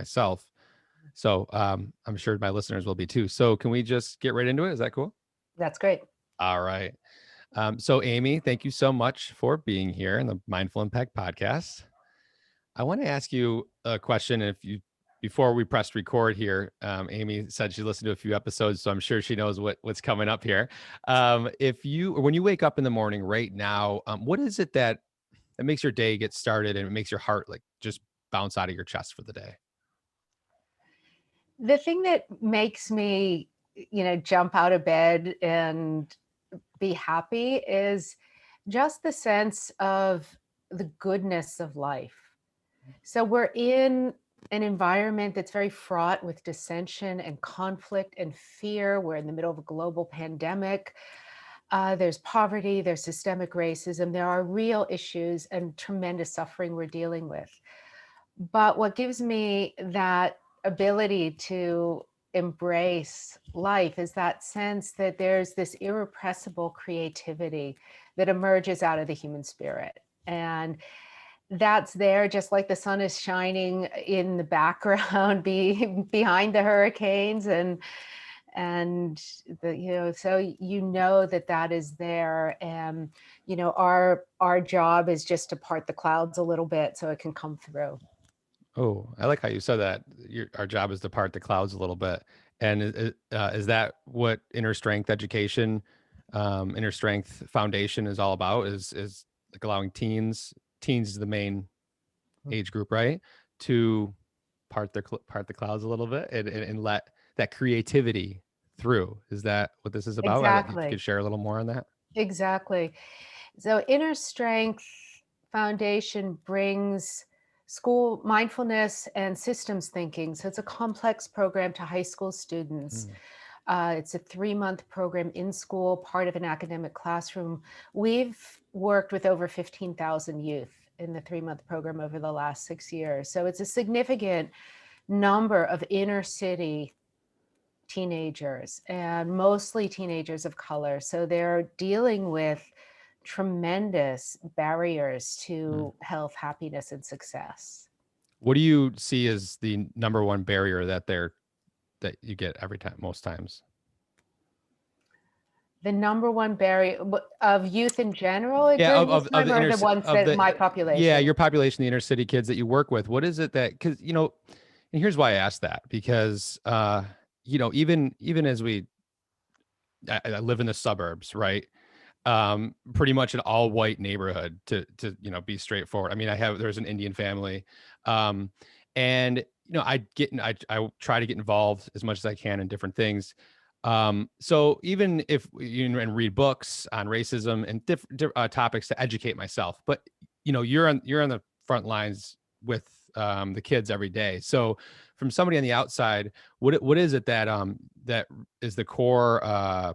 myself. So I'm sure my listeners will be too. So can we just get right into it? Is that cool? That's great. All right. So Amy, thank you so much for being here in the Mindful Impact podcast. I want to ask you a question. If you, before we pressed record here, Amy said she listened to a few episodes, so I'm sure she knows what's coming up here. If you, or when you wake up in the morning right now, what is it that makes your day get started and it makes your heart like just bounce out of your chest for the day? The thing that makes me, jump out of bed and be happy is just the sense of the goodness of life. So we're in an environment that's very fraught with dissension and conflict and fear. We're in the middle of a global pandemic. There's poverty, there's systemic racism, there are real issues and tremendous suffering we're dealing with. But what gives me that ability to embrace life is that sense that there's this irrepressible creativity that emerges out of the human spirit. And that's there just like the sun is shining in the background behind the hurricanes and so that is there. And our job is just to part the clouds a little bit so it can come through. Oh, I like how you said that. Our job is to part the clouds a little bit. And is that what inner strength education, inner strength foundation is all about? Is like allowing teens is the main age group, right? To part the clouds a little bit and let that creativity through. Is that what this is about? If you could Exactly. share a little more on that. Exactly. So Inner Strength Foundation brings school mindfulness and systems thinking. So it's a complex program to high school students. Mm, It's a 3-month program in school, part of an academic classroom. We've worked with over 15,000 youth in the 3-month program over the last 6 years. So it's a significant number of inner city teenagers and mostly teenagers of color. So they're dealing with tremendous barriers mm. to health, happiness, and success. What do you see as the number one barrier that you get every time, most times? The number one barrier of youth in general Yeah, during this of time, the or the ones of that my the yeah, population? your population, the inner city kids that you work with. What is it that, because and here's why I asked that, because even as I live in the suburbs, right? Pretty much an all white neighborhood to be straightforward. I mean, there's an Indian family, um and I try to get involved as much as I can in different things. So even if and read books on racism and different topics to educate myself, but you're on the front lines with the kids every day. So from somebody on the outside, what is it that is the core I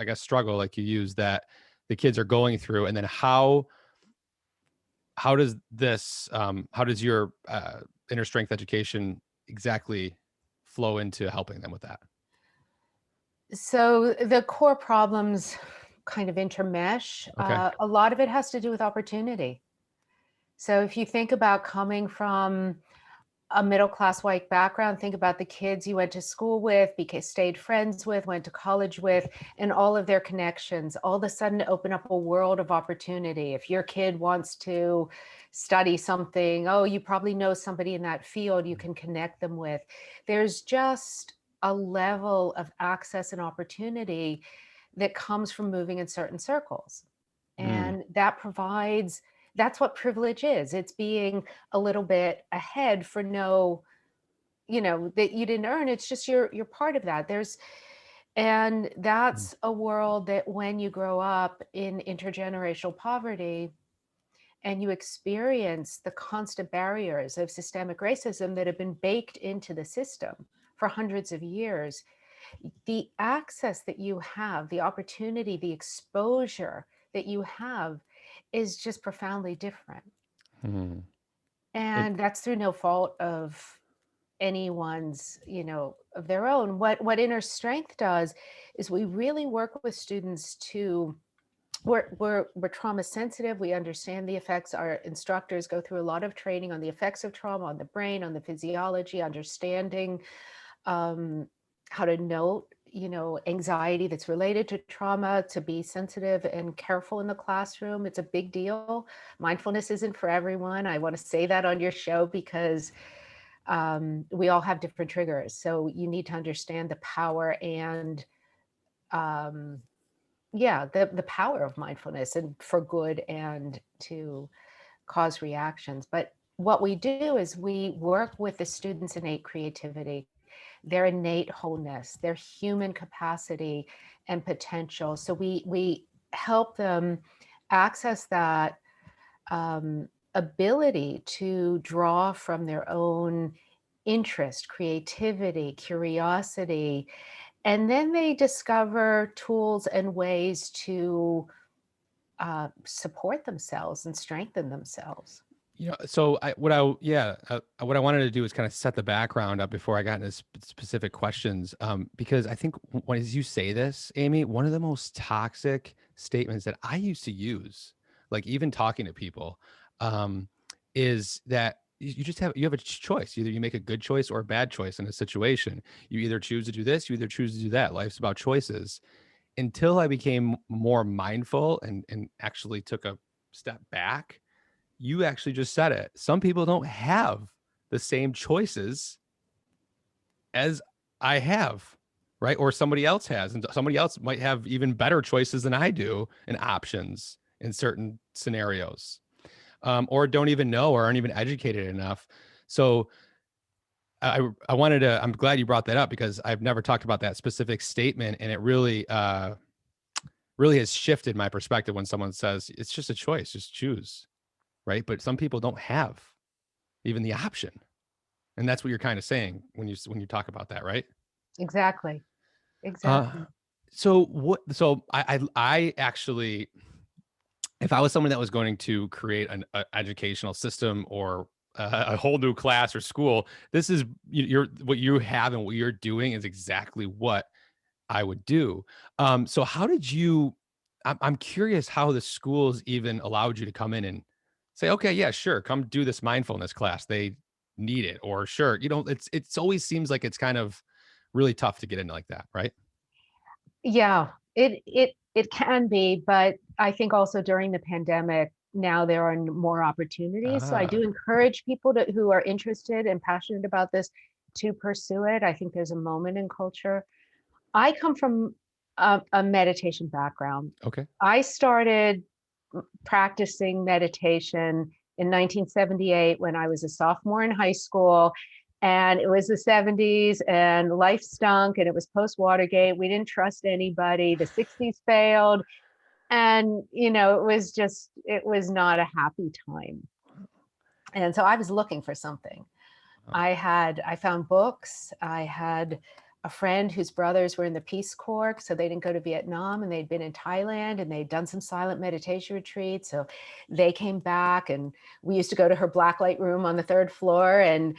guess struggle, like you use, that the kids are going through, and then how does this how does your inner strength education exactly flow into helping them with that? So the core problems kind of intermesh. Okay. A lot of it has to do with opportunity. So if you think about coming from a middle class white background, think about the kids you went to school with, stayed friends with, went to college with, and all of their connections all of a sudden open up a world of opportunity. If your kid wants to study something, oh, you probably know somebody in that field you can connect them with. There's just a level of access and opportunity that comes from moving in certain circles. Mm, And that's what privilege is. It's being a little bit ahead for no, that you didn't earn. It's just you're part of that. And mm, that's a world that when you grow up in intergenerational poverty and you experience the constant barriers of systemic racism that have been baked into the system for hundreds of years, the access that you have, the opportunity, the exposure that you have is just profoundly different. mm. It And that's through no fault of anyone's, of their own. What inner strength does is we really work with students to we're trauma sensitive. We understand the effects. Our instructors go through a lot of training on the effects of trauma on the brain, on the physiology, understanding um, how to note, anxiety that's related to trauma, to be sensitive and careful in the classroom. It's a big deal. Mindfulness isn't for everyone. I want to say that on your show because we all have different triggers. So you need to understand the power and um, yeah, the power of mindfulness and for good and to cause reactions. But what we do is we work with the students' innate creativity, their innate wholeness, their human capacity and potential. So we help them access that ability to draw from their own interest, creativity, curiosity, and then they discover tools and ways to support themselves and strengthen themselves. So what I wanted to do is kind of set the background up before I got into specific questions, because I think when as you say this, Amy, one of the most toxic statements that I used to use, like even talking to people, um, is that you have a choice. Either you make a good choice or a bad choice in a situation. You either choose to do this, you either choose to do that. Life's about choices. Until I became more mindful and actually took a step back, you actually just said it. Some people don't have the same choices as I have, right? Or somebody else has. And somebody else might have even better choices than I do and options in certain scenarios, or don't even know or aren't even educated enough. So I wanted to, I'm glad you brought that up because I've never talked about that specific statement. And it really has shifted my perspective when someone says it's just a choice, just choose, right? But some people don't have even the option. And that's what you're kind of saying when you talk about that, right? Exactly. Uh, Exactly. so I actually, if I was someone that was going to create an educational system or a whole new class or school, this is you're what you have and what you're doing is exactly what I would do. So how did you? I'm curious how the schools even allowed you to come in and say, okay, yeah, sure, come do this mindfulness class. They need it, or sure, it's always seems like it's kind of really tough to get into like that, right? Yeah, it can be, but I think also during the pandemic, now there are more opportunities. So I Ah, do encourage people who are interested and passionate about this to pursue it. I think there's a moment in culture. I come from a meditation background. okay. I started practicing meditation in 1978 when I was a sophomore in high school. And it was the 70s and life stunk and it was post Watergate. We didn't trust anybody. The 60s failed. And, it was not a happy time. And so I was looking for something. Oh, I found books. I had a friend whose brothers were in the Peace Corps, so they didn't go to Vietnam and they'd been in Thailand and they'd done some silent meditation retreats. So they came back and we used to go to her blacklight room on the third floor and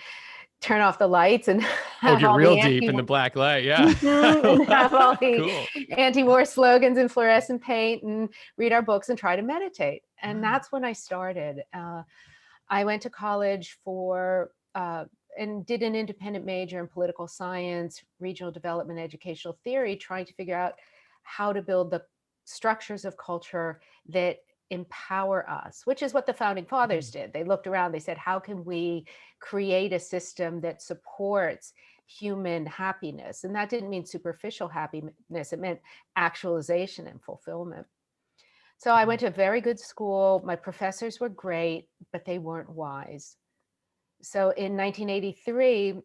turn off the lights and oh, have get all real the deep anti in the black light, yeah. and have all the Cool. anti-war slogans and fluorescent paint and read our books and try to meditate. And Wow. that's when I started. I went to college for and did an independent major in political science, regional development, educational theory, trying to figure out how to build the structures of culture that empower us, which is what the founding fathers Mm. did. They looked around, they said, how can we create a system that supports human happiness? And that didn't mean superficial happiness, it meant actualization and fulfillment. So I went to a very good school. My professors were great, but they weren't wise. So in 1983,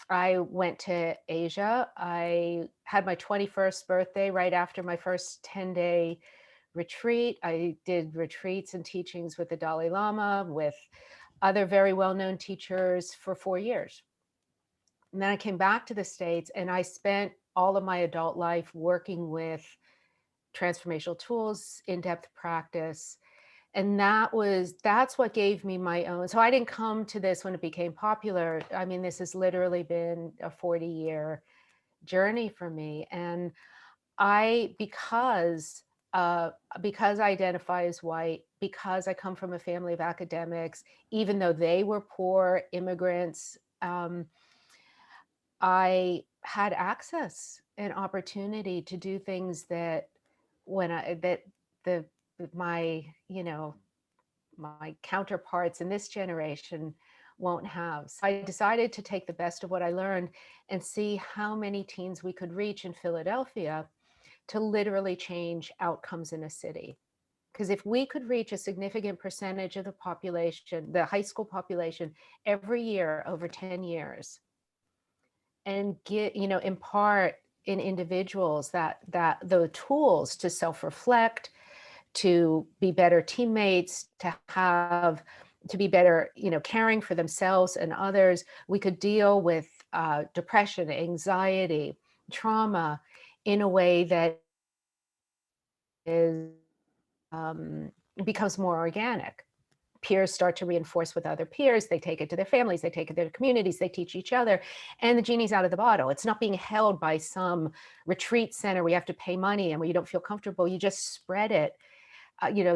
I went to Asia. I had my 21st birthday right after my first 10-day retreat. I did retreats and teachings with the Dalai Lama, with other very well known teachers for 4 years. And then I came back to the States and I spent all of my adult life working with transformational tools, in depth practice, and that's what gave me my own. So I didn't come to this when it became popular. I mean, this has literally been a 40-year journey for me. And because uh, because I identify as white, because I come from a family of academics, even though they were poor immigrants, I had access and opportunity to do things that when I that the my my counterparts in this generation won't have. So I decided to take the best of what I learned and see how many teens we could reach in Philadelphia to literally change outcomes in a city. Because if we could reach a significant percentage of the population, the high school population, every year over 10 years, and impart in individuals that the tools to self-reflect, to be better teammates, to be better, caring for themselves and others, we could deal with depression, anxiety, trauma in a way that is becomes more organic. Peers start to reinforce with other peers. They take it to their families, they take it to their communities, they teach each other, and the genie's out of the bottle. It's not being held by some retreat center where you have to pay money and where you don't feel comfortable. You just spread it,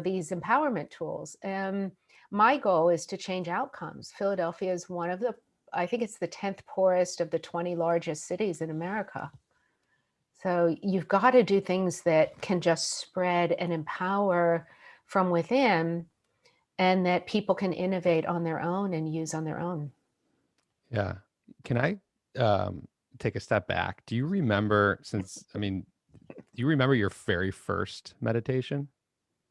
these empowerment tools. And my goal is to change outcomes. Philadelphia is one of the, I think it's the 10th poorest of the 20 largest cities in America. So you've got to do things that can just spread and empower from within, and that people can innovate on their own and use on their own. Yeah. Can I take a step back? Do you remember, do you remember your very first meditation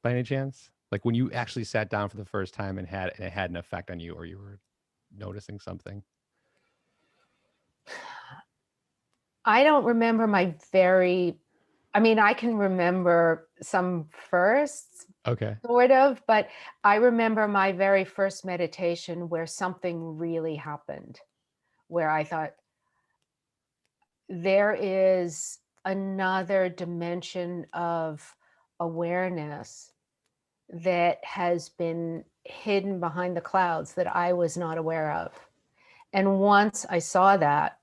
by any chance? Like when you actually sat down for the first time and it had an effect on you, or you were noticing something? I don't remember I can remember some firsts, Okay. sort of, but I remember my very first meditation where something really happened, where I thought, there is another dimension of awareness that has been hidden behind the clouds that I was not aware of. And once I saw that,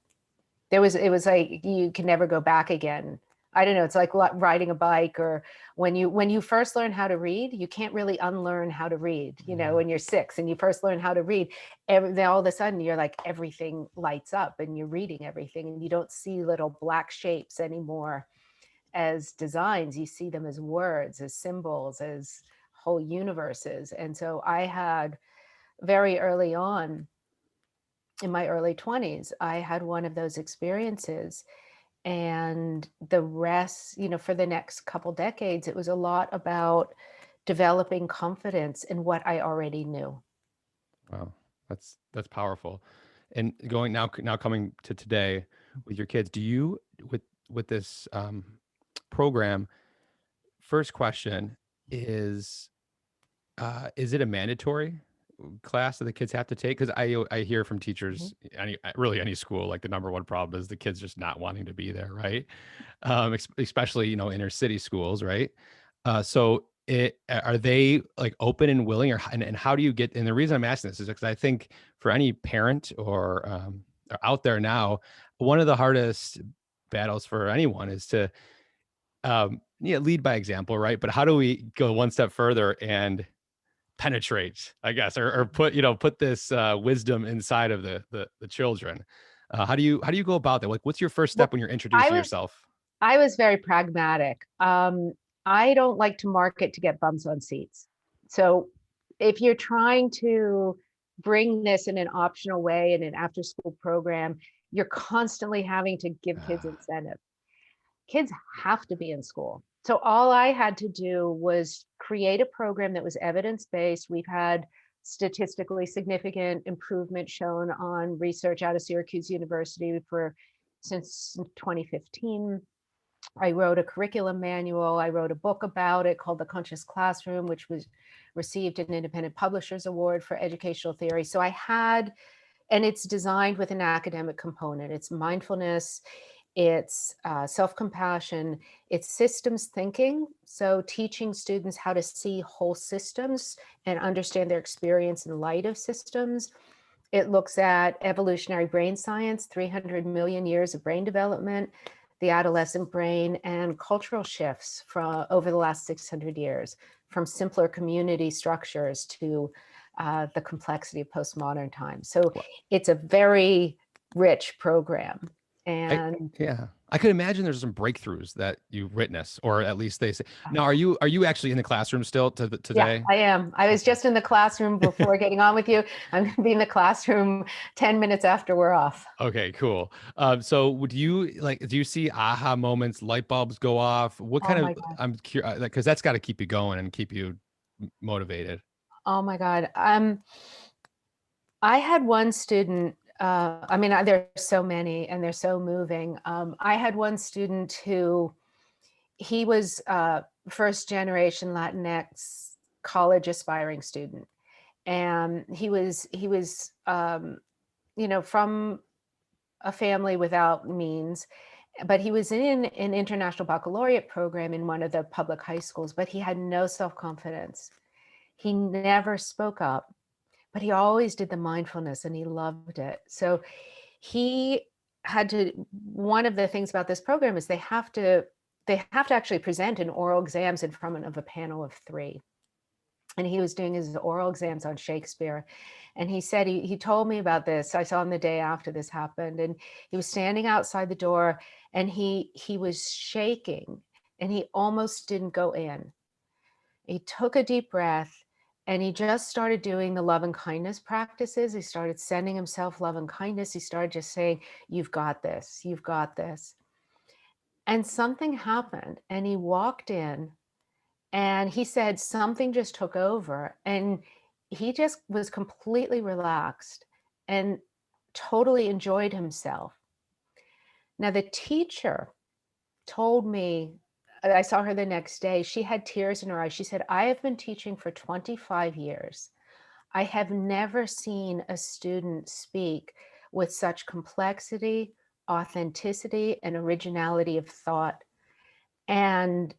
it was like you can never go back again. I don't know, it's like riding a bike, or when you first learn how to read, you can't really unlearn how to read. When you're 6 and you first learn how to read, then all of a sudden you're like, everything lights up and you're reading everything, and you don't see little black shapes anymore as designs. You see them as words, as symbols, as whole universes. And so I had, very early on in my early 20s, I had one of those experiences. And the rest, for the next couple decades, it was a lot about developing confidence in what I already knew. Wow. That's powerful. And going now coming to today with your kids, do you with this program, first question is it a mandatory class that the kids have to take? Because I hear from Mhm. teachers, really any school, like the number one problem is the kids just not wanting to be there, right? Especially inner city schools, right? So are they like open and willing, and how do you get? And the reason I'm asking this is because I think for any parent or out there now, one of the hardest battles for anyone is to yeah, lead by example, right? But how do we go one step further and penetrate, I guess, or put this wisdom inside of the children? How do you go about that? Like, what's your first step Well, when you're I introducing was yourself? I was very pragmatic. I don't like to market to get bums on seats. So if you're trying to bring this in an optional way in an after school program, you're constantly having to give kids Ah, incentive. Kids have to be in school. So all I had to do was create a program that was evidence-based. We've had statistically significant improvement shown on research out of Syracuse University for since 2015. I wrote a curriculum manual. I wrote a book about it called The Conscious Classroom, which was received an Independent Publishers Award for educational theory. So I had, and it's designed with an academic component. It's mindfulness, it's self-compassion, it's systems thinking. So teaching students how to see whole systems and understand their experience in light of systems. It looks at evolutionary brain science, 300 million years of brain development, the adolescent brain and cultural shifts from over the last 600 years, from simpler community structures to the complexity of postmodern times. So Well, it's a very rich program. I And yeah. I could imagine there's some breakthroughs that you witness, or at least they say. uh, Now, are you actually in the classroom still yeah, today? I am. I was Okay. just in the classroom before getting on with you. I'm going to be in the classroom 10 minutes after we're off. Okay, cool. So would you like, do you see aha moments, light bulbs go off? What Oh kind my of, God. I'm curious, because that's got to keep you going and keep you motivated. Oh my God. I had one student, I mean, there's so many and they're so moving. I had one student who he was first generation Latinx college aspiring student. And he was from a family without means, but he was in an international baccalaureate program in one of the public high schools, but he had no self-confidence. He never spoke up, but he always did the mindfulness and he loved it. So he had to, one of the things about this program is they have to actually present in oral exams in front of a panel of 3. And he was doing his oral exams on Shakespeare. And he said, he told me about this. I saw him the day after this happened. And he was standing outside the door and he was shaking and he almost didn't go in. He took a deep breath and he just started doing the love and kindness practices. He started sending himself love and kindness. He started just saying, "You've got this, you've got this." And something happened and he walked in and he said something just took over and he just was completely relaxed and totally enjoyed himself. Now, the teacher told me, I saw her the next day, she had tears in her eyes. She said, "I have been teaching for 25 years. I have never seen a student speak with such complexity, authenticity, and originality of thought." And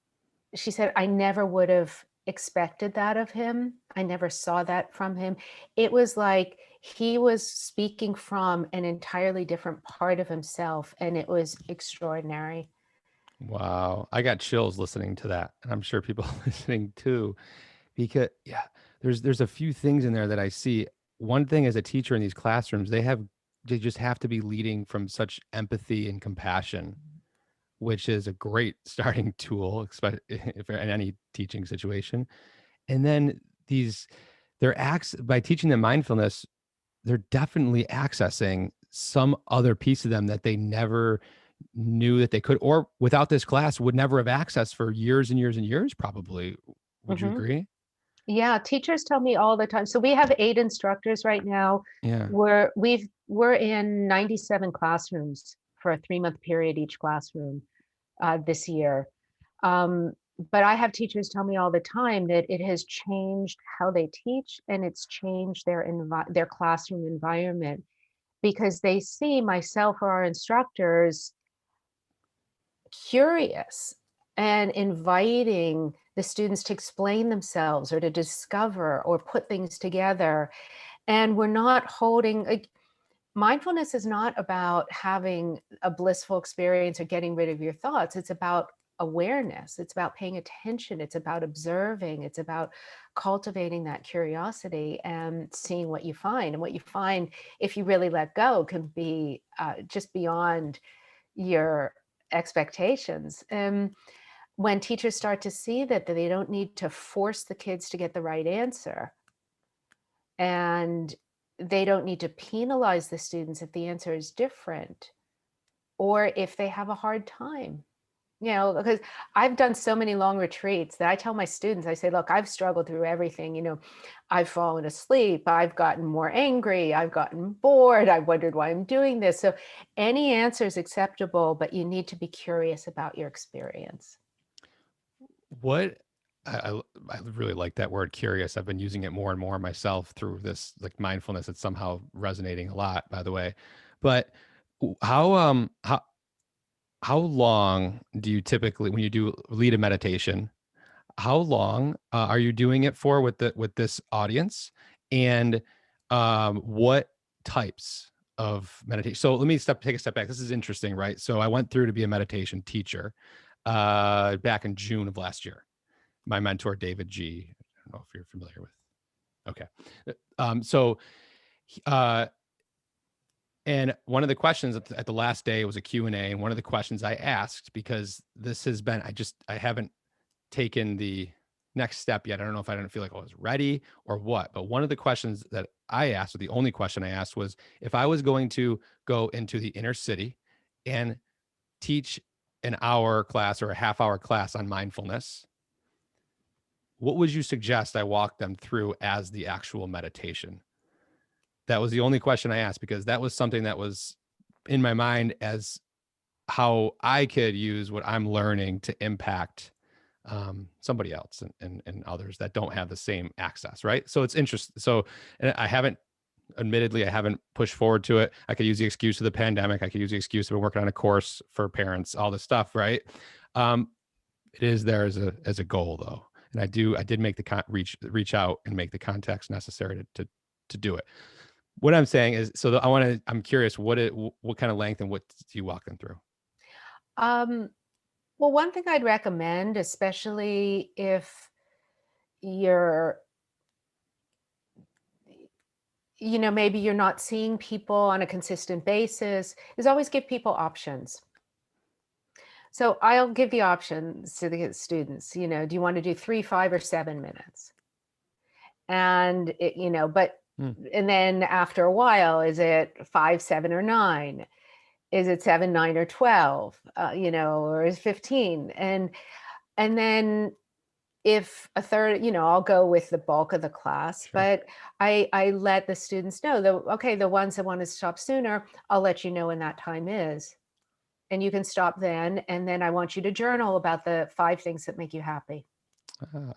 she said, "I never would have expected that of him. I never saw that from him." It was like he was speaking from an entirely different part of himself, and it was extraordinary. Wow. I got chills listening to that. And I'm sure people listening too, because yeah, there's a few things in there that I see. One thing as a teacher in these classrooms, they just have to be leading from such empathy and compassion, which is a great starting tool, especially if in any teaching situation. And then these, they're acts by teaching them mindfulness, they're definitely accessing some other piece of them that they never knew that they could, or without this class would never have accessed for years and years and years, probably. Would you Mhm. agree? Yeah, teachers tell me all the time. So we have 8 instructors right now. Yeah. We're in 97 classrooms for a 3-month period each classroom this year. Um, but I have teachers tell me all the time that it has changed how they teach and it's changed their classroom environment because they see myself or our instructors curious and inviting the students to explain themselves or to discover or put things together. And we're not holding, like, mindfulness is not about having a blissful experience or getting rid of your thoughts. It's about awareness. It's about paying attention. It's about observing. It's about cultivating that curiosity and seeing what you find. And what you find, if you really let go, can be just beyond your expectations. And when teachers start to see that they don't need to force the kids to get the right answer, and they don't need to penalize the students if the answer is different or if they have a hard time. Because I've done so many long retreats that I tell my students, I say, look, I've struggled through everything. I've fallen asleep, I've gotten more angry, I've gotten bored, I've wondered why I'm doing this. So any answer is acceptable, but you need to be curious about your experience. What I really like that word curious. I've been using it more and more myself through this like mindfulness. It's somehow resonating a lot, by the way. But how long do you typically, when you do lead a meditation, how long are you doing it for with this audience? And what types? meditation. So let me take a step back. This is interesting, right? So I went through to be a meditation teacher back in June of last year. My mentor, David G. I don't know if you're familiar with. Okay. So and one of the questions at the last day was a Q&A. And one of the questions I asked, because this has been, I haven't taken the next step yet. I don't know if I don't feel like I was ready or what, but one of the questions that I asked, or the only question I asked, was if I was going to go into the inner city and teach an hour class or a half hour class on mindfulness, what would you suggest I walk them through as the actual meditation? That was the only question I asked, because that was something that was in my mind as how I could use what I'm learning to impact somebody else and others that don't have the same access. Right. So it's interesting. So and admittedly, I haven't pushed forward to it. I could use the excuse of the pandemic. I could use the excuse of working on a course for parents, all this stuff. Right. It is there as a goal though. And I did make the reach out and make the contacts necessary to do it. What I'm saying is, so I'm curious, what kind of length and what do you walk them through? Um, well, one thing I'd recommend, especially if you're, maybe you're not seeing people on a consistent basis, is always give people options. So I'll give the options to the students, do you want to do 3, 5, or 7 minutes? And but Hmm. and then after a while, is it 5, 7, or 9? Is it 7, 9, or 12? Or is 15? And then if a third, I'll go with the bulk of the class, Sure. but I let the students know the ones that want to stop sooner, I'll let you know when that time is. And you can stop then. And then I want you to journal about the 5 things that make you happy, Ah,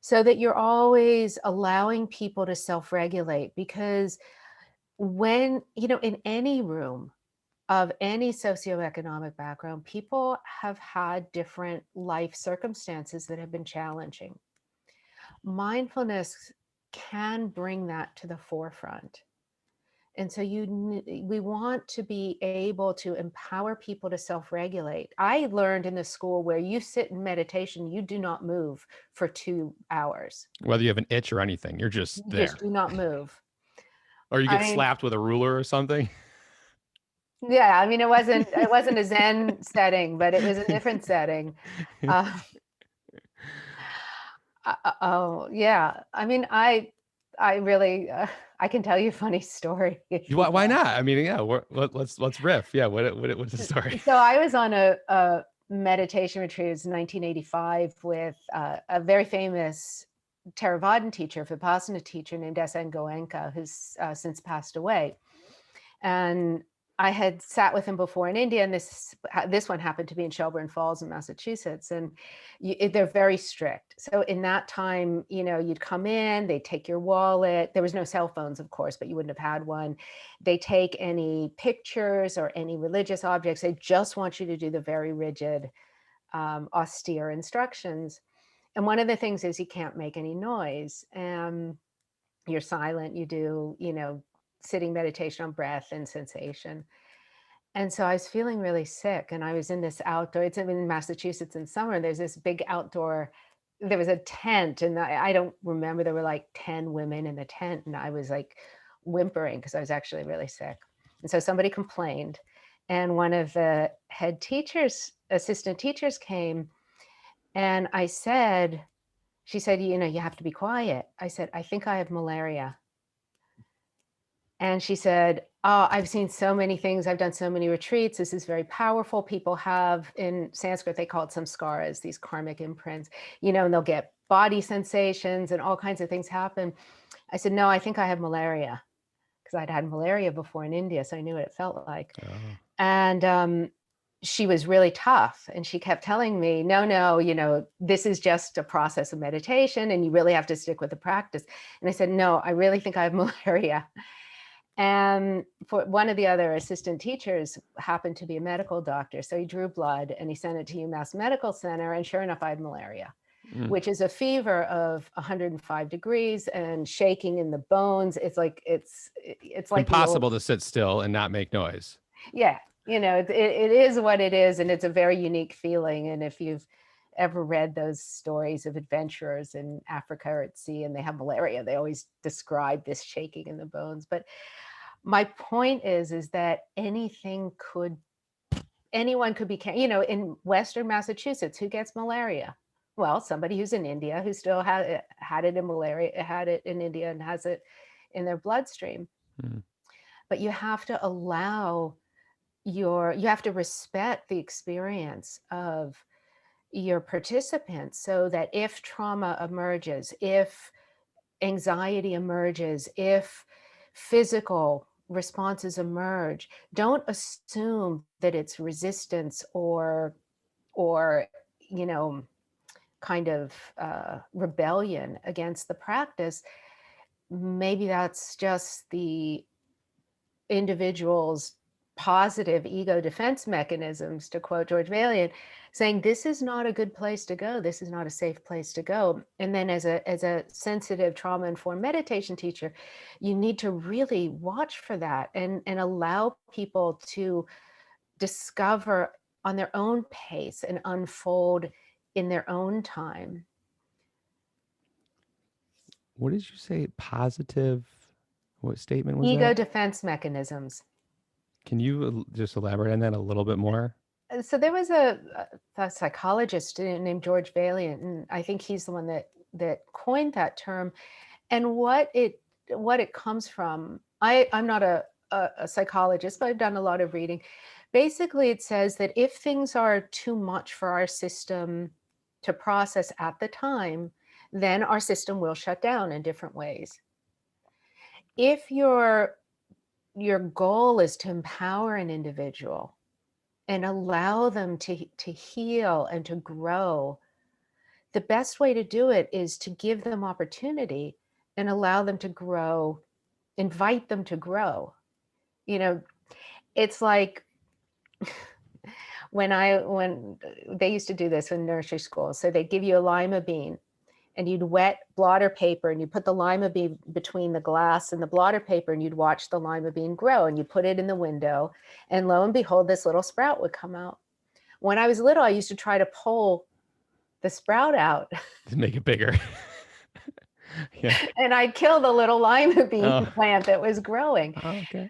so that you're always allowing people to self-regulate. Because when, in any room of any socioeconomic background, people have had different life circumstances that have been challenging. Mindfulness can bring that to the forefront. And so we want to be able to empower people to self-regulate. I learned in the school where you sit in meditation, you do not move for 2 hours. whether you have an itch or anything, you're just You just there, do not move. or you I get mean, slapped with a ruler or something. yeah, I mean, it wasn't a Zen setting, but it was a different setting. Uh, oh, yeah. I mean, I really, I can tell you a funny story if you'd Why like. not? I mean, yeah. Let's riff. Yeah. What's the story? So I was on a meditation retreat. It was 1985 with a very famous Theravadan teacher, Vipassana teacher named S.N. Goenka, who's since passed away. And I had sat with him before in India, and this one happened to be in Shelburne Falls in Massachusetts, and they're very strict. So in that time, you'd come in, they'd take your wallet. There was no cell phones, of course, but you wouldn't have had one. They take any pictures or any religious objects. They just want you to do the very rigid, austere instructions. And one of the things is you can't make any noise. You're silent. You do, sitting meditation on breath and sensation. And so I was feeling really sick, and I was in this outdoor, it's in Massachusetts in summer, there's this big outdoor, there was a tent, and I don't remember, there were like 10 women in the tent, and I was like whimpering because I was actually really sick. And so somebody complained, and one of the head teachers, assistant teachers came, and she said, you have to be quiet. I said, I think I have malaria. And she said, oh, I've seen so many things. I've done so many retreats. This is very powerful. People have, in Sanskrit, they call it samskaras, these karmic imprints, and they'll get body sensations and all kinds of things happen. I said, no, I think I have malaria, because I'd had malaria before in India, so I knew what it felt like. Oh. And she was really tough, and she kept telling me, no, this is just a process of meditation, and you really have to stick with the practice. And I said, no, I really think I have malaria. And for one of the other assistant teachers happened to be a medical doctor. So he drew blood and he sent it to UMass Medical Center. And sure enough, I had malaria. Mm. which is a fever of 105 degrees and shaking in the bones. It's like the old, Impossible to sit still and not make noise. yeah, it is what it is, and it's a very unique feeling. And if you've ever read those stories of adventurers in Africa or at sea and they have malaria, they always describe this shaking in the bones. But my point is that anyone could be, in Western Massachusetts, who gets malaria? Well, somebody who's in India who still had it in malaria, had it in India and has it in their bloodstream. Mm. But you have to respect the experience of your participants, so that if trauma emerges, if anxiety emerges, if physical responses emerge, don't assume that it's resistance or you know kind of rebellion against the practice. Maybe that's just the individual's positive ego defense mechanisms, to quote George Valiant, saying this is not a good place to go, this is not a safe place to go. And then as a sensitive trauma informed meditation teacher, you need to really watch for that and allow people to discover on their own pace and unfold in their own time. What did you say? Positive. What statement was Ego that? defense mechanisms. Can you just elaborate on that a little bit more? So there was a psychologist named George Valiant, and I think he's the one that coined that term. And what it comes from, I'm not a psychologist, but I've done a lot of reading. Basically, it says that if things are too much for our system to process at the time, then our system will shut down in different ways. If your goal is to empower an individual and allow them to heal and to grow, the best way to do it is to give them opportunity and allow them to grow, invite them to grow. You know, it's like when they used to do this in nursery school. So they'd give you a lima bean and you'd wet blotter paper and you put the lima bean between the glass and the blotter paper and you'd watch the lima bean grow and you put it in the window and lo and behold, this little sprout would come out. When I was little, I used to try to pull the sprout out To make it bigger. Yeah. and I'd kill the little lima bean Oh. plant that was growing. Oh, okay.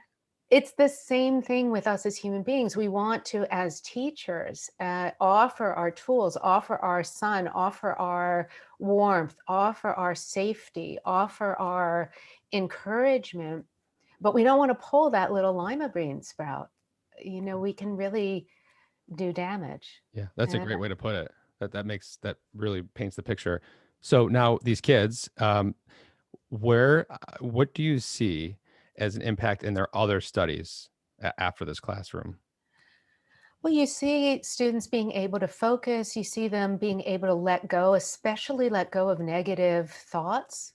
It's the same thing with us as human beings. We want to, as teachers, offer our tools, offer our sun, offer our warmth, offer our safety, offer our encouragement, but we don't want to pull that little lima bean sprout. We can really do damage. Yeah, that's a And great way to put it. That really paints the picture. So now these kids, what do you see as an impact in their other studies after this classroom? well, you see students being able to focus, you see them being able to let go, especially let go of negative thoughts.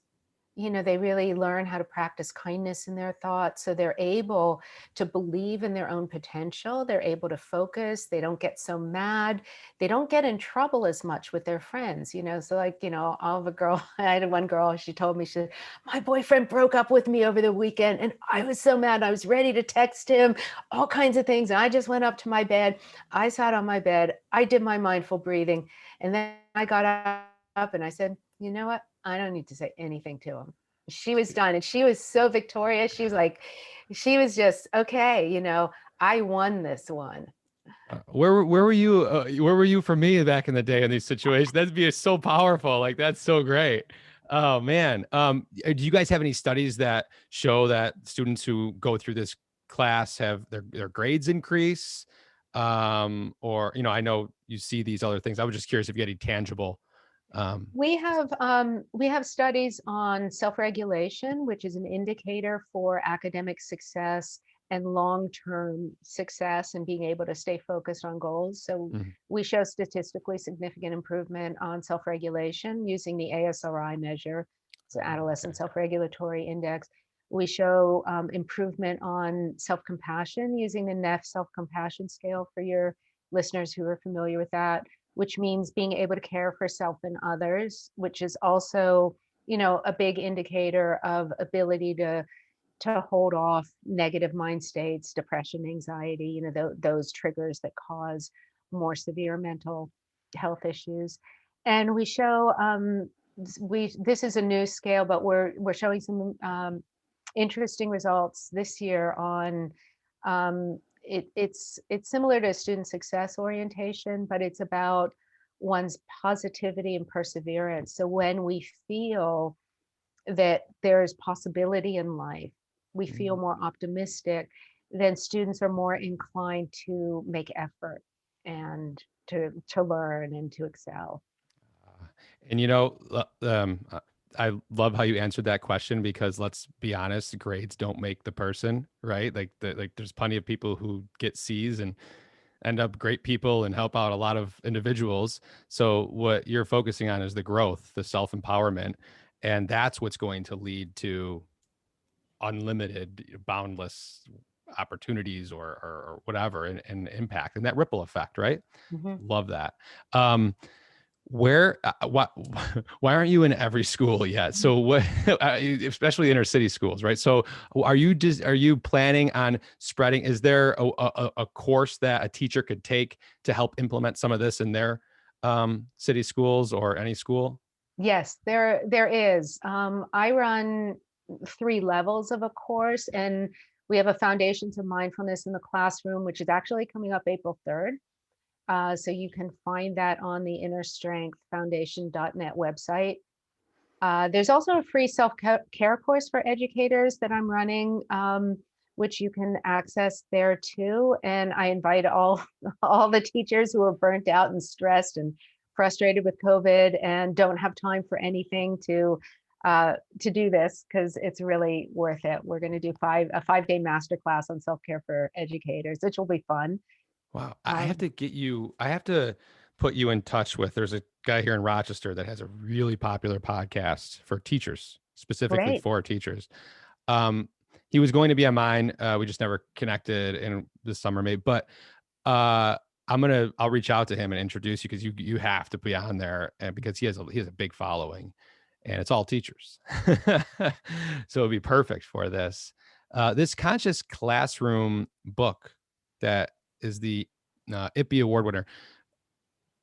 They really learn how to practice kindness in their thoughts. So they're able to believe in their own potential. They're able to focus. They don't get so mad. They don't get in trouble as much with their friends. So I'll have a girl, I had one girl, she told me, she said, my boyfriend broke up with me over the weekend and I was so mad. I was ready to text him, all kinds of things. And I just went up to my bed. I sat on my bed. I did my mindful breathing. And then I got up and I said, you know what? I don't need to say anything to him. She was done. And she was so victorious. She was just, okay, I won this one. Where were you? Where were you for me back in the day in these situations? That'd be so powerful. Like that's so great. Oh man. Do you guys have any studies that show that students who go through this class have their grades increase? Or I know you see these other things. I was just curious if you had any tangible. Um, We have studies on self-regulation, which is an indicator for academic success and long-term success and being able to stay focused on goals. So mhm. we show statistically significant improvement on self-regulation using the ASRI measure, it's an Okay. adolescent self-regulatory index. We show improvement on self-compassion using the NEF self-compassion scale for your listeners who are familiar with that. which means being able to care for self and others, which is also, a big indicator of ability to hold off negative mind states, depression, anxiety, those triggers that cause more severe mental health issues. And we show we this is a new scale, but we're showing some interesting results this year on it's similar to student success orientation, but it's about one's positivity and perseverance. So when we feel that there's possibility in life, we feel Mhm. more optimistic, then students are more inclined to make effort and to learn and to excel. And I love how you answered that question because let's be honest, grades don't make the person, right? Like there's plenty of people who get C's and end up great people and help out a lot of individuals. So what you're focusing on is the growth, the self-empowerment, and that's what's going to lead to unlimited, boundless opportunities or whatever and impact and that ripple effect, right? Mhm. Love that. Um, where why why aren't you in every school yet? So what especially inner city schools, right? So are you planning on spreading, is there a course that a teacher could take to help implement some of this in their city schools or any school? Yes, there is. I run 3 levels of a course, and we have a foundation to mindfulness in the classroom, which is actually coming up April 3rd. So you can find that on the innerstrengthfoundation.net website. There's also a free self-care course for educators that I'm running, which you can access there too. And I invite all all the teachers who are burnt out and stressed and frustrated with COVID and don't have time for anything to do this because it's really worth it. We're going to do a 5-day masterclass on self-care for educators, which will be fun. Wow. I have Um, to I have to put you in touch with, there's a guy here in Rochester that has a really popular podcast for teachers, specifically Great. for teachers. Um, he was going to be on mine. We just never connected in the summer, maybe. But uh, I'll reach out to him and introduce you because you have to be on there, and because he has a big following, and it's all teachers, so it'd be perfect for this. This conscious classroom book that is the IPPY award winner.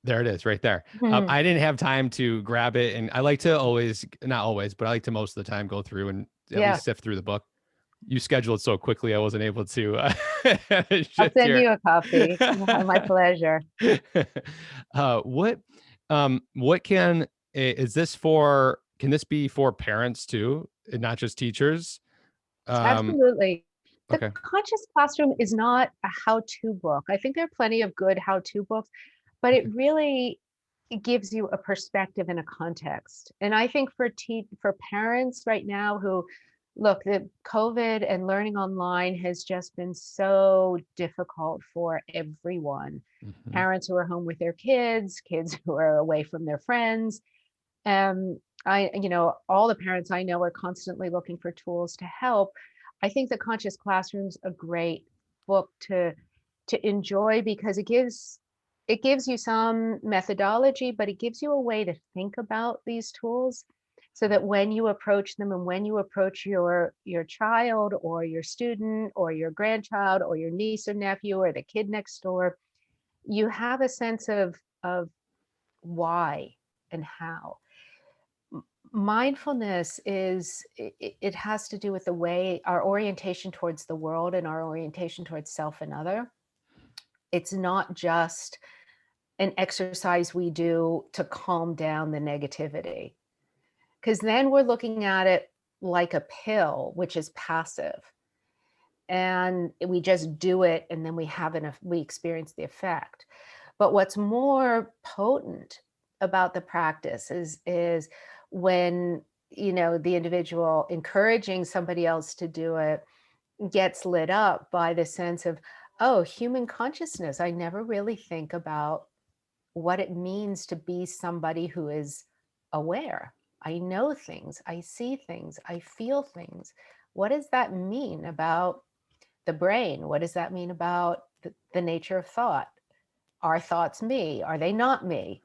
There it is, right there. Mhm. I didn't have time to grab it, and I like to always, not always, but I like to most of the time go through and at Yeah, least sift through the book. You scheduled so quickly, I wasn't able to I'll shift send here. you a copy. My pleasure. What is this for? Can this be for parents too, and not just teachers? Um, Absolutely. The okay. conscious classroom is not a how-to book. I think there are plenty of good how-to books, but it Okay. really it gives you a perspective and a context. And I think for parents right now who look, the COVID and learning online has just been so difficult for everyone. Mhm. Parents who are home with their kids, kids who are away from their friends. All the parents I know are constantly looking for tools to help. I think the Conscious Classroom's a great book to enjoy because it gives you some methodology, but it gives you a way to think about these tools so that when you approach them and when you approach your child or your student or your grandchild or your niece or nephew or the kid next door, you have a sense of why and how. Mindfulness is it has to do with the way our orientation towards the world and our orientation towards self and other. It's not just an exercise we do to calm down the negativity, because then we're looking at it like a pill, which is passive, and we just do it and then we experience the effect. But what's more potent about the practice is when the individual encouraging somebody else to do it gets lit up by the sense of, oh, human consciousness. I never really think about what it means to be somebody who is aware. I know things, I see things, I feel things. What does that mean about the brain? What does that mean about the nature of thought? Are thoughts me? Are they not me?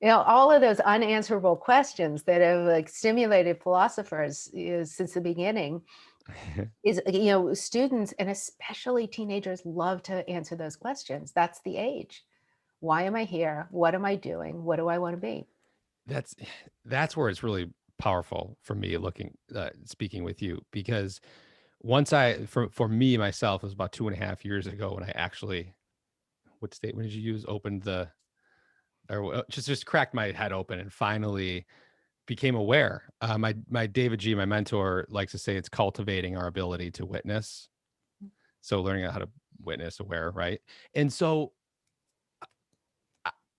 All of those unanswerable questions that have like stimulated philosophers since the beginning is, students and especially teenagers love to answer those questions. That's the age. Why am I here? What am I doing? What do I want to be? That's that's where it's really powerful for me looking speaking with you, because once I for me myself, it was about 2.5 years ago when I actually, what statement did you use, opened the, or just cracked my head open and finally became aware. My David G, my mentor, likes to say it's cultivating our ability to witness. So learning how to witness, aware, right? And so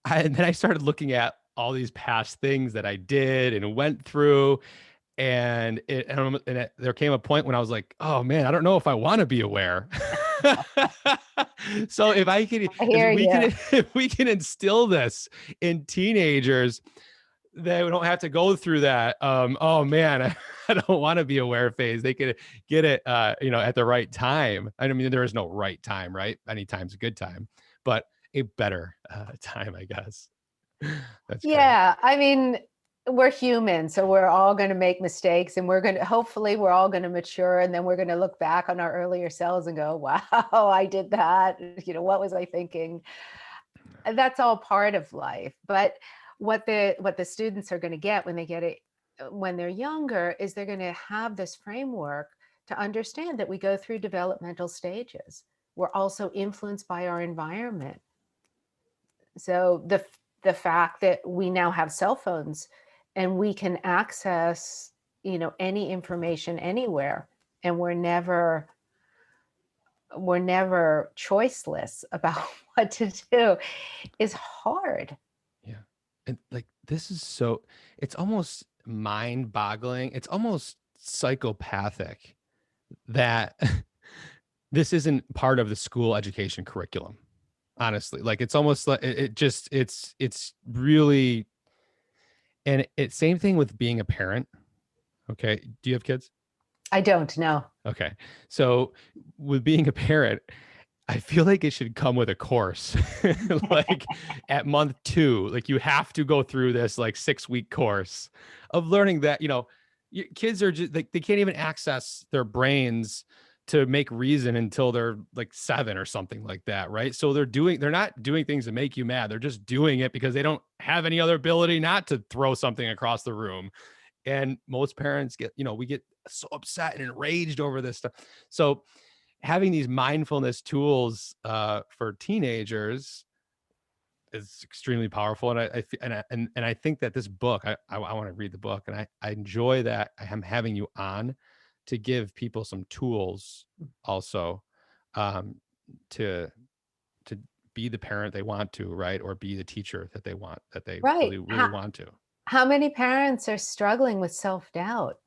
and then I started looking at all these past things that I did and went through, and there came a point when I was like, "Oh man, I don't know if I want to be aware." So if I can, I hear you. if we can instill this in teenagers, they don't have to go through that. Oh man, I don't want to be aware phase. They could get it, at the right time. I mean, there is no right time, right? Any time's a good time, but a better time, I guess. That's great. Yeah, I mean, we're human, so we're all going to make mistakes, and hopefully we're all going to mature, and then we're going to look back on our earlier selves and go, "Wow, I did that. What was I thinking?" And that's all part of life. But what the students are going to get when they get it when they're younger is they're going to have this framework to understand that we go through developmental stages. We're also influenced by our environment. So the fact that we now have cell phones and we can access, any information anywhere, and we're never choiceless about what to do is hard. Yeah. And like this is so, it's almost mind-boggling. It's almost psychopathic that this isn't part of the school education curriculum. Honestly, like it's almost like it just it's really, and it's same thing with being a parent. Okay. Do you have kids? I don't know. Okay. So with being a parent, I feel like it should come with a course. Like at month 2, like you have to go through this like 6-week course of learning that, kids are just like, they can't even access their brains to make reason until they're like 7 or something like that, right? So they're not doing things to make you mad. They're just doing it because they don't have any other ability not to throw something across the room. And most parents get, we get so upset and enraged over this stuff. So having these mindfulness tools for teenagers is extremely powerful. And I think that this book, I want to read the book, and I enjoy that I am having you on to give people some tools also, um, to to be the parent they want to, right? Or be the teacher that they want, that they Right. really, really How want to. how many parents are struggling with self-doubt?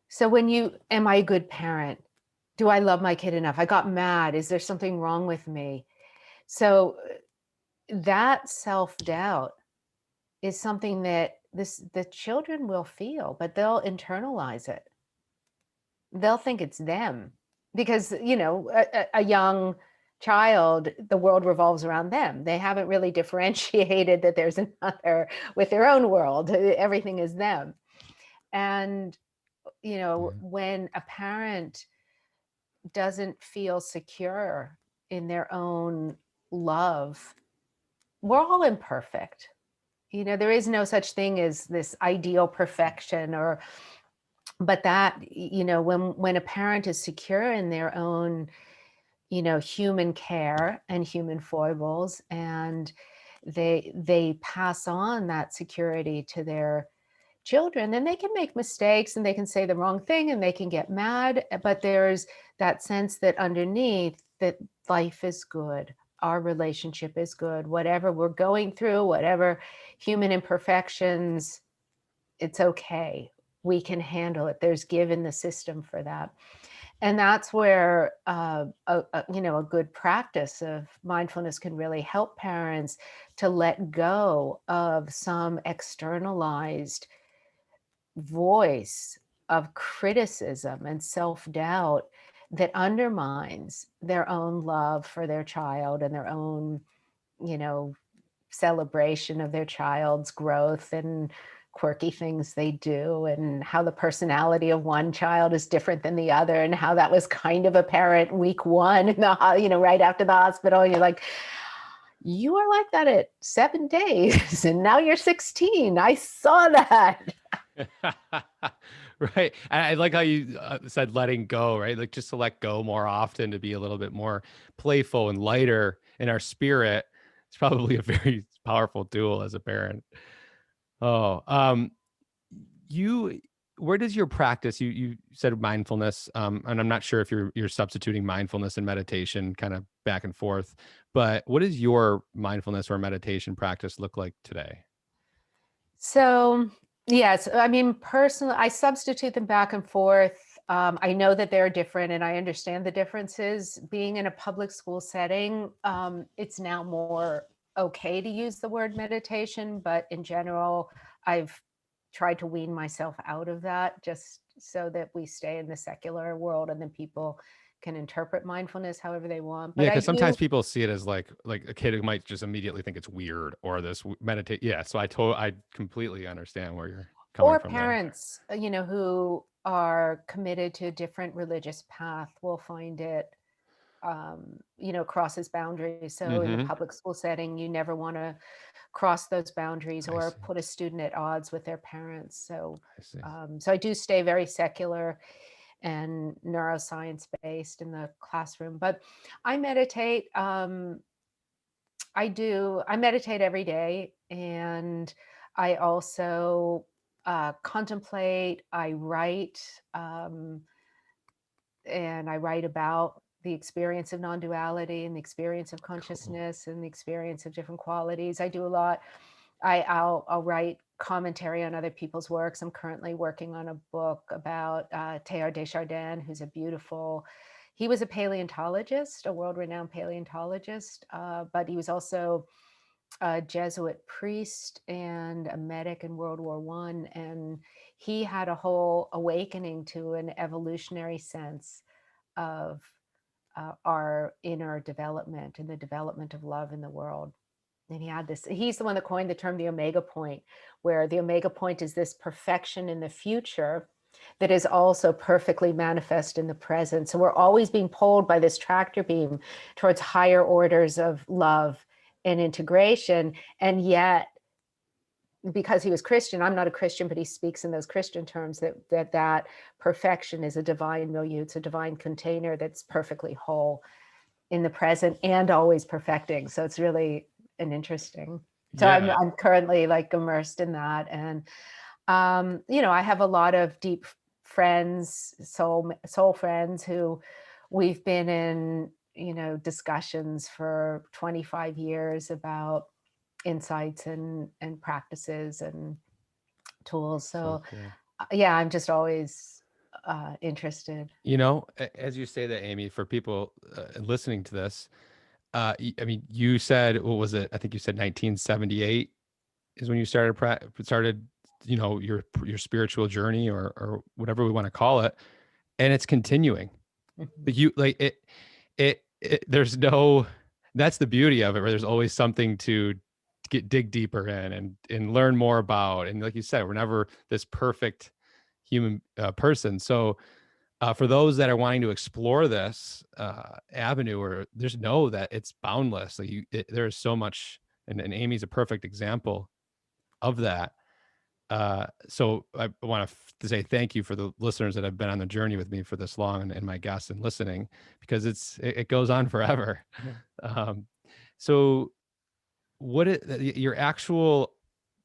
So when am I a good parent? Do I love my kid enough? I got mad. Is there something wrong with me? So that self-doubt is something that the children will feel, but they'll internalize it. They'll think it's them because, a young child, the world revolves around them. They haven't really differentiated that there's another with their own world. Everything is them. And, Yeah. when a parent doesn't feel secure in their own love, we're all imperfect. There is no such thing as this ideal perfection, but that, when a parent is secure in their own, human care and human foibles, and they pass on that security to their children, then they can make mistakes and they can say the wrong thing and they can get mad, but there's that sense that underneath that life is good. Our relationship is good. Whatever we're going through, whatever human imperfections, it's okay. We can handle it. There's give in the system for that. And that's where a good practice of mindfulness can really help parents to let go of some externalized voice of criticism and self-doubt that undermines their own love for their child and their own you know, celebration of their child's growth and quirky things they do, and how the personality of one child is different than the other, and how that was kind of apparent week one in the, right after the hospital. And you're like, you are like that at 7 days and now you're 16. I saw that. Right. I like how you said letting go, right? Like just to let go more often, to be a little bit more playful and lighter in our spirit. It's probably a very powerful tool as a parent. Oh, you, where does your practice, you said mindfulness, and I'm not sure if you're substituting mindfulness and meditation kind of back and forth, but what does your mindfulness or meditation practice look like today? So, yes, I mean, personally, I substitute them back and forth. I know that they're different and I understand the differences. Being in a public school setting, it's now more okay to use the word meditation, but in general, I've tried to wean myself out of that just so that we stay in the secular world and then people can interpret mindfulness however they want. Yeah, But I because do. sometimes people see it as like a kid who might just immediately think it's weird or this meditate. Yeah, so I completely understand where you're coming Or from there. parents, who are committed to a different religious path will find it, crosses boundaries. So in the Mm-hmm. public school setting, you never want to cross those boundaries I or see. put a student at odds with their parents. So, I see. so I do stay very secular and neuroscience based in the classroom. But I meditate. I meditate every day, and I also contemplate. I write, and I write about the experience of non-duality and the experience of Cool. consciousness and the experience of different qualities. I do a lot. I'll write commentary on other people's works. I'm currently working on a book about Teilhard de Chardin, who's a beautiful. He was a paleontologist, a world-renowned paleontologist, but he was also a Jesuit priest and a medic in World War One, and he had a whole awakening to an evolutionary sense of our inner development and the development of love in the world. And he had this. He's the one that coined the term the omega point, where the omega point is this perfection in the future that is also perfectly manifest in the present. So we're always being pulled by this tractor beam towards higher orders of love and integration. And yet, because he was Christian, I'm not a Christian, but he speaks in those Christian terms that perfection is a divine milieu. It's a divine container that's perfectly whole in the present and always perfecting. So it's really an interesting. So Yeah. I'm currently like immersed in that, and I have a lot of deep friends, soul friends who we've been in, discussions for 25 years about insights and practices and tools. So So cool. yeah, I'm just always interested. As you say that, Amy, for people listening to this, I mean, you said, what was it? I think you said 1978 is when you started, your spiritual journey or whatever we want to call it, and it's continuing. Mhm. But you like there's no, that's the beauty of it, where there's always something to dig deeper in and learn more about. And like you said, we're never this perfect human person. So for those that are wanting to explore this avenue, or just know that it's boundless. Like there is so much, and Amy's a perfect example of that. So I want to say thank you for the listeners that have been on the journey with me for this long, and my guests and listening, because it goes on forever. Um, so your actual,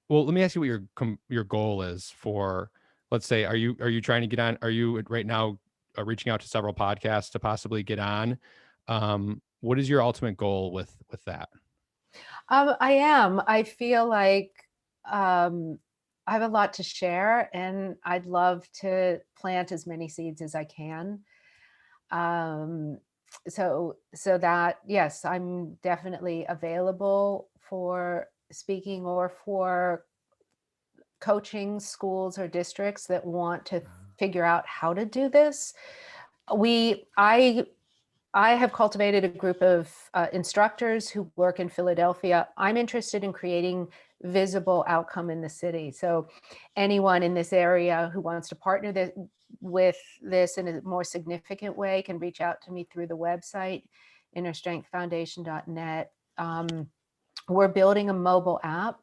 well, let me ask you what your goal is for, let's say, are you trying to get on, are you right now reaching out to several podcasts to possibly get on? What is your ultimate goal with that? I am. I feel like um, I have a lot to share, and I'd love to plant as many seeds as I can. Um, so that, yes, I'm definitely available for speaking or for coaching schools or districts that want to figure out how to do this. I I have cultivated a group of instructors who work in Philadelphia. I'm interested in creating visible outcome in the city. So anyone in this area who wants to partner with this in a more significant way can reach out to me through the website, innerstrengthfoundation.net. We're building a mobile app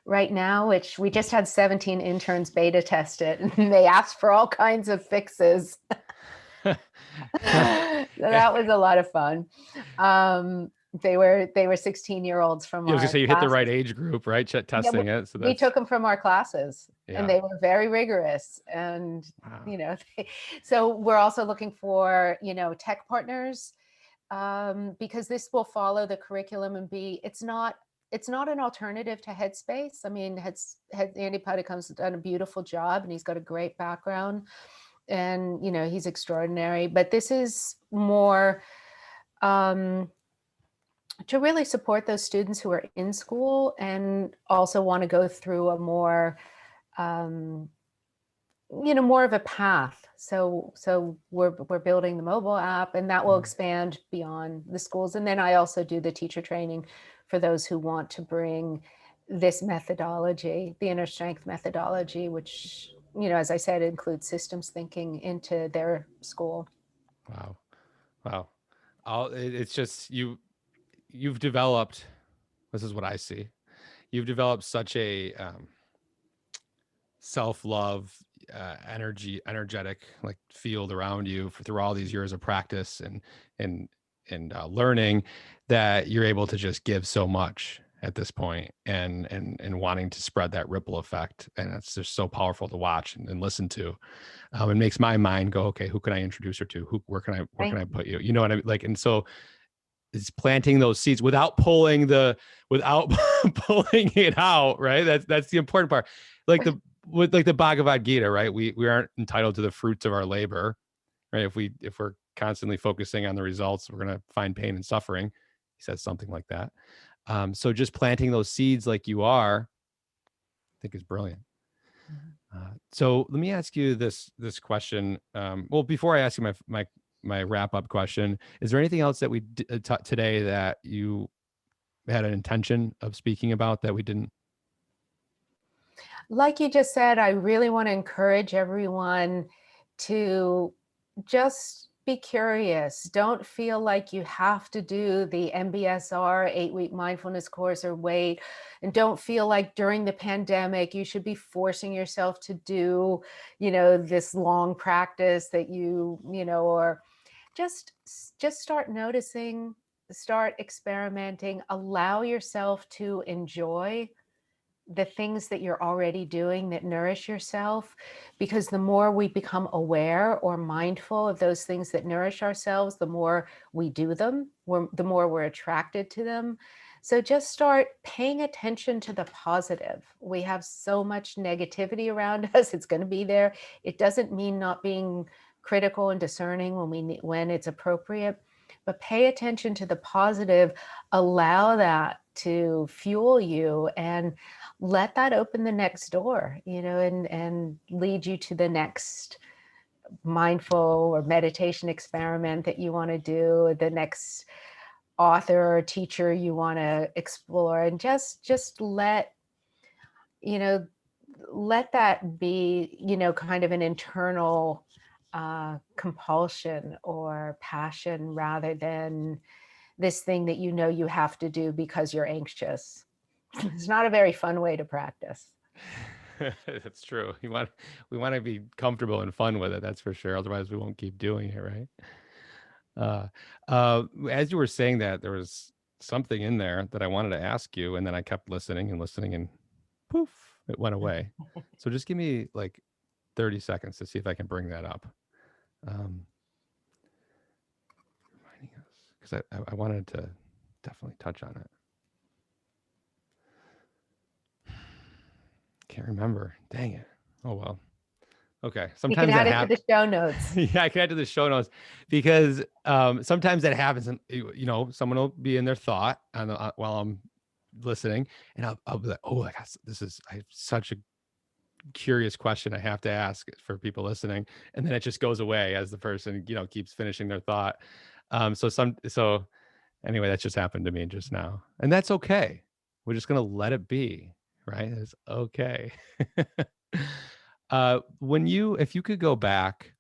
right now, which we just had 17 interns beta test it, and they asked for all kinds of fixes. So that was a lot of fun. They were 16-year-olds from Yeah, I was gonna our say you hit the right classes. age group, right? Yeah, Testing it. So we that's, took them from our classes, and yeah. they were very rigorous. And Wow. you know, so we're also looking for tech partners, because this will follow the curriculum and be. It's not an alternative to Headspace. I mean, Andy Puddicombe's done a beautiful job, and he's got a great background, and he's extraordinary. But this is more um, to really support those students who are in school and also want to go through a more um, more of a path. So we're building the mobile app, and that will expand beyond the schools. And then I also do the teacher training for those who want to bring this methodology, the inner strength methodology, which, as I said, includes systems thinking, into their school. Wow. Wow. It's just you've developed, this is what I see. You've developed such a self-love, energetic like field around you through all these years of practice and learning, that you're able to just give so much at this point, and wanting to spread that ripple effect. And it's just so powerful to watch and listen to. It makes my mind go, okay, who can I introduce her to? Where can Thank I put you? You know what I mean? Like, and so it's planting those seeds without without pulling it out, right? That's the important part. Like the Bhagavad Gita, right? We aren't entitled to the fruits of our labor, right? If we're constantly focusing on the results, we're gonna find pain and suffering. He says something like that. So just planting those seeds like you are, I think is brilliant. you. So let me ask you this question. Well, before I ask you my wrap up question, is there anything else that we taught today that you had an intention of speaking about that we didn't? Like you just said, I really want to encourage everyone to just be curious. Don't feel like you have to do the MBSR 8-week mindfulness course or wait. And don't feel like during the pandemic you should be forcing yourself to do, this long practice that or just start noticing, start experimenting, allow yourself to enjoy the things that you're already doing that nourish yourself, because the more we become aware or mindful of those things that nourish ourselves, the more we do them, the more we're attracted to them. So just start paying attention to the positive. We have so much negativity around us. It's going to be there. It doesn't mean not being critical and discerning when it's appropriate, but pay attention to the positive. Allow that to fuel you, and let that open the next door, and lead you to the next mindful or meditation experiment that you want to do, the next author or teacher you want to explore. And just you know let that be, kind of an internal compulsion or passion, rather than this thing that you have to do because you're anxious. It's not a very fun way to practice. That's true. We want to be comfortable and fun with it. That's for sure. Otherwise, we won't keep doing it, right? Uh, as you were saying that, there was something in there that I wanted to ask you, and then I kept listening and listening, and poof, it went away. So just give me like 30 seconds to see if I can bring that up. Um, Reminding us, because I wanted to definitely touch on it. Can't remember. Dang it. Oh well. Okay. You can Sometimes that add it to happens. the show notes. Yeah, I can add to the show notes, because sometimes that happens, and someone will be in their thought while I'm listening, and I'll be like, oh, I have such a curious question I have to ask for people listening, and then it just goes away as the person keeps finishing their thought. So anyway, that just happened to me just now. And that's okay. We're just gonna let it be, right? It's okay. If you could go back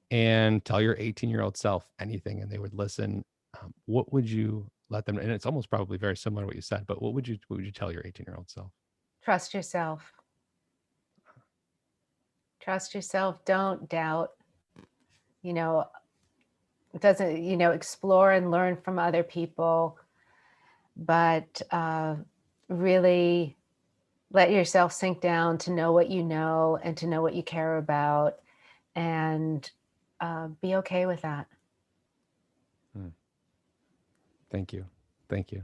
and tell your 18-year-old self anything and they would listen, what would you let them, and it's almost probably very similar to what you said, but what would you tell your 18-year-old self? Trust yourself. Trust yourself. Don't doubt. You know, it doesn't, explore and learn from other people, but really let yourself sink down to know what you know and to know what you care about, and be okay with that. Hmm. Thank you. Thank you.